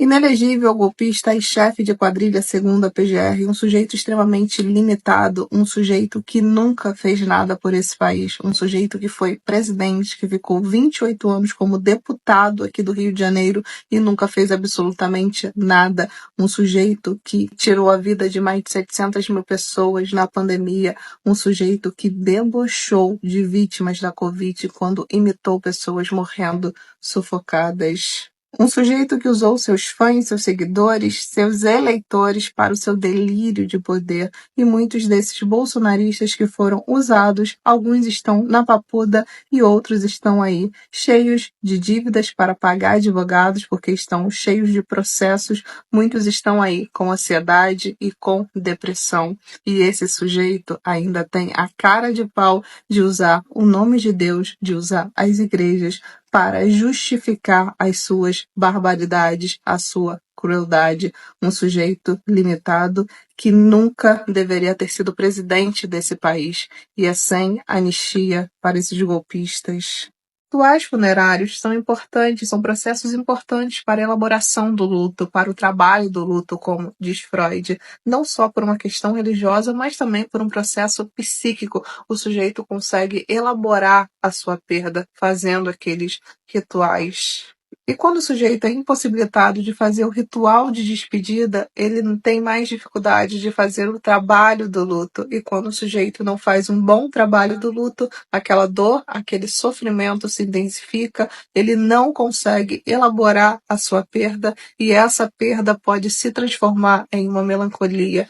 Inelegível, golpista e chefe de quadrilha segundo a PGR, um sujeito extremamente limitado, um sujeito que nunca fez nada por esse país, um sujeito que foi presidente, que ficou 28 anos como deputado aqui do Rio de Janeiro e nunca fez absolutamente nada, um sujeito que tirou a vida de mais de 700 mil pessoas na pandemia, um sujeito que debochou de vítimas da Covid quando imitou pessoas morrendo sufocadas. Um sujeito que usou seus fãs, seus seguidores, seus eleitores para o seu delírio de poder, e muitos desses bolsonaristas que foram usados, alguns estão na papuda e outros estão aí cheios de dívidas para pagar advogados porque estão cheios de processos, muitos estão aí com ansiedade e com depressão. E esse sujeito ainda tem a cara de pau de usar o nome de Deus, de usar as igrejas para justificar as suas barbaridades, a sua crueldade. Um sujeito limitado que nunca deveria ter sido presidente desse país e é sem anistia para esses golpistas. Rituais funerários são importantes, são processos importantes para a elaboração do luto, para o trabalho do luto, como diz Freud, não só por uma questão religiosa, mas também por um processo psíquico. O sujeito consegue elaborar a sua perda fazendo aqueles rituais. E quando o sujeito é impossibilitado de fazer o ritual de despedida, ele não tem mais dificuldade de fazer o trabalho do luto. E quando o sujeito não faz um bom trabalho do luto, aquela dor, aquele sofrimento se intensifica, ele não consegue elaborar a sua perda e essa perda pode se transformar em uma melancolia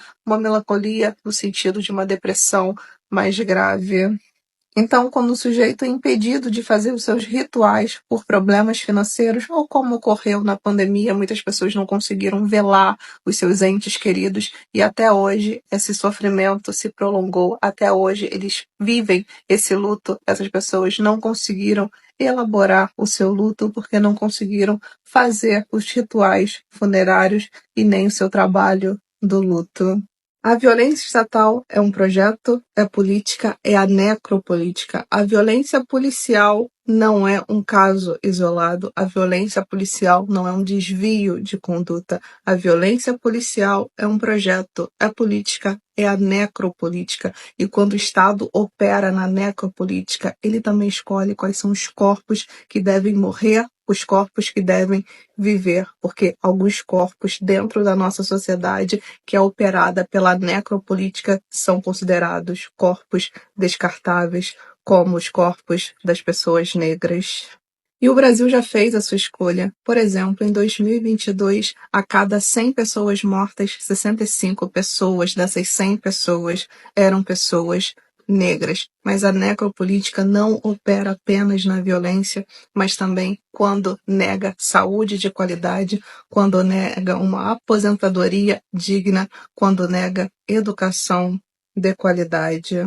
no sentido de uma depressão mais grave. Então, quando o sujeito é impedido de fazer os seus rituais por problemas financeiros, ou como ocorreu na pandemia, muitas pessoas não conseguiram velar os seus entes queridos e até hoje esse sofrimento se prolongou, até hoje eles vivem esse luto, essas pessoas não conseguiram elaborar o seu luto porque não conseguiram fazer os rituais funerários e nem o seu trabalho do luto. A violência estatal é um projeto, é política, é a necropolítica. A violência policial não é um caso isolado. A violência policial não é um desvio de conduta. A violência policial é um projeto, é política, é a necropolítica. E quando o Estado opera na necropolítica, ele também escolhe quais são os corpos que devem morrer, os corpos que devem viver, porque alguns corpos dentro da nossa sociedade que é operada pela necropolítica são considerados corpos descartáveis, como os corpos das pessoas negras. E o Brasil já fez a sua escolha. Por exemplo, em 2022, a cada 100 pessoas mortas, 65 pessoas dessas 100 pessoas eram pessoas negras. Mas a necropolítica não opera apenas na violência, mas também quando nega saúde de qualidade, quando nega uma aposentadoria digna, quando nega educação de qualidade.